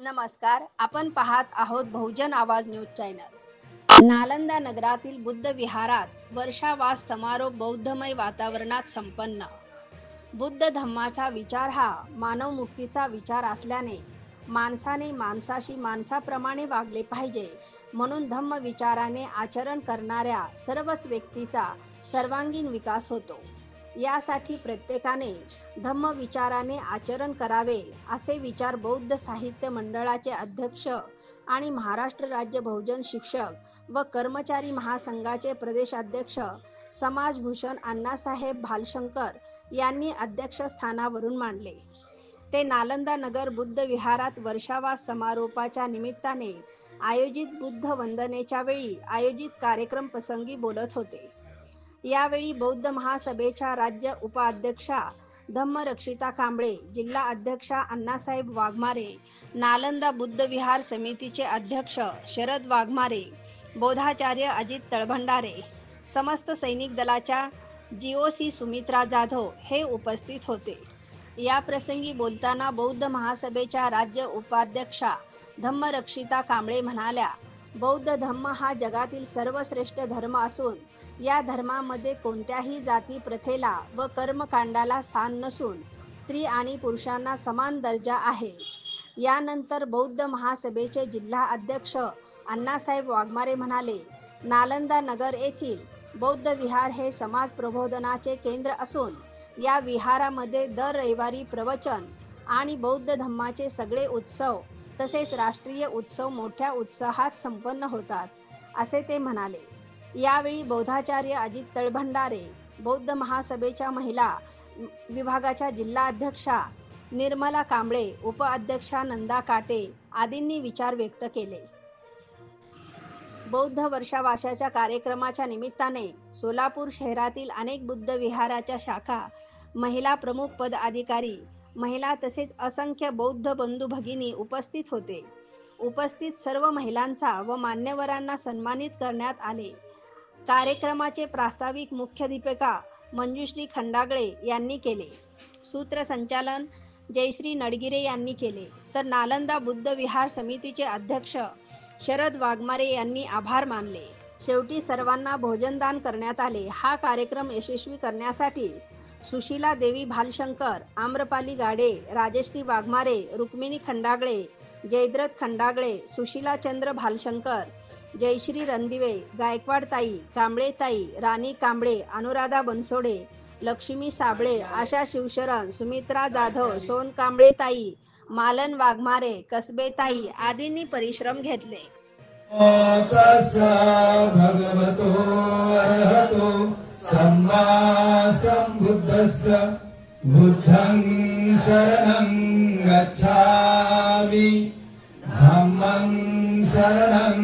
नमस्कार, आपण पाहत आहोत बहुजन आवाज न्यूज चॅनल। नालंदा नगरातील बुद्ध विहारात वर्षावास समारोप बौद्धमय वातावरणात संपन्न। बुद्ध धम्माचा विचार हा मानव मुक्तीचा विचार असल्याने माणसाने माणसाशी माणसाप्रमाणे वागले पाहिजे, म्हणून धम्म विचाराने आचरण करणाऱ्या सर्वच व्यक्तीचा सर्वांगीण विकास होतो। यासाठी प्रत्येकाने धम्म विचाराने आचरण करावे असे विचार बौद्ध साहित्य मंडळाचे अध्यक्ष आणि महाराष्ट्र राज्य बहुजन शिक्षक व कर्मचारी महासंघाचे प्रदेशाध्यक्ष समाजभूषण अण्णासाहेब भालशंकर यांनी अध्यक्षस्थानावरून मांडले। ते नालंदा नगर बुद्ध विहारात वर्षावास समारोपाच्या निमित्ताने आयोजित बुद्ध वंदनेच्या वेळी आयोजित कार्यक्रम प्रसंगी बोलत होते। यावेळी बौद्ध महासभेच्या राज्य उपाध्यक्षा धम्मरक्षिता कांबळे, जिल्हा अध्यक्षा अण्णासाहेब वाघमारे, नालंदा बुद्ध विहार समितीचे अध्यक्ष शरद वाघमारे, बौद्धाचार्य अजित तळभंडारे, समस्त सैनिक दलाच्या जीओसी सुमित्रा जाधव हे उपस्थित होते। या प्रसंगी बोलताना बौद्ध महासभेच्या राज्य उपाध्यक्षा धम्मरक्षिता कांबळे म्हणाल्या, बौद्ध धम्म हा जगातील सर्वश्रेष्ठ धर्म असून या धर्मामध्ये कोणत्याही जाती प्रथेला व कर्मकांडाला स्थान नसून स्त्री आणि पुरुषांना समान दर्जा आहे। यानंतर बौद्ध महासभेचे जिल्हा अध्यक्ष अण्णासाहेब वाघमारे म्हणाले, नालंदा नगर येथील बौद्ध विहार हे समाज प्रबोधनाचे केंद्र असून या विहारामध्ये दर रविवारी प्रवचन आणि बौद्ध धम्माचे सगळे उत्सव तसेच राष्ट्रीय उत्सव मोठ्या उत्साहात संपन्न होतात, असे ते म्हणाले। यावेळी बौद्धाचार्य अजित तळभंडारे, बौद्ध महासभेच्या महिला विभागाच्या जिल्हा अध्यक्षा निर्मला कांबळे, उपाध्यक्षा नंदा काटे आदींनी विचार व्यक्त केले। बौद्ध वर्षावासाच्या कार्यक्रमाच्या निमित्ताने सोलापूर शहरातील अनेक बुद्ध विहाराच्या शाखा, महिला प्रमुख पदाधिकारी, महिला तसेच असंख्य बौद्ध बंधू भगिनी उपस्थित होते। उपस्थित सर्व महिलांचा व मान्यवरांना सन्मानित करण्यात आले। कार्यक्रमाचे प्रास्ताविक मुख्याध्यापिका मंजुश्री खंडागळे यांनी केले। सूत्रसंचालन जयश्री नडगिरे यांनी केले, तर नालंदा बुद्ध विहार समितीचे अध्यक्ष शरद वाघमारे यांनी आभार मानले। शेवटी सर्वांना भोजनदान करण्यात आले। हा कार्यक्रम यशस्वी करण्यासाठी सुशीला देवी भालशंकर, आम्रपाली गाडे, राजश्री वाघमारे, रुक्मिणी खंडागळे, जयद्रथ खंडागळे, सुशीला चंद्र भालशंकर, जयश्री रणदिवे, गायकवाड ताई, कांबळे ताई, राणी कांबळे, अनुराधा बनसोडे, लक्ष्मी साबळे, आशा शिवशरण, सुमित्रा जाधव, सोन कांबळे ताई, मालन वाघमारे, कसबे ताई आदींनी परिश्रम घेतले। भगवतो अरहतो सम्मा संबुद्धस्य बुद्धं शरणं गच्छामि धम्मं शरणं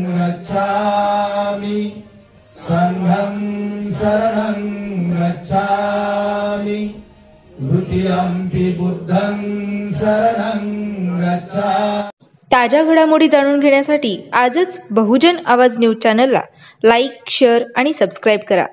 गच्छामि संघं शरणं गच्छामि द्वितीयंपि बुद्धं शरणं गच्छामि। ताज्या घडामोडी जाणून घेण्यासाठी आजच बहुजन आवाज न्यूज चॅनलला लाईक, शेअर आणि सबस्क्राईब करा।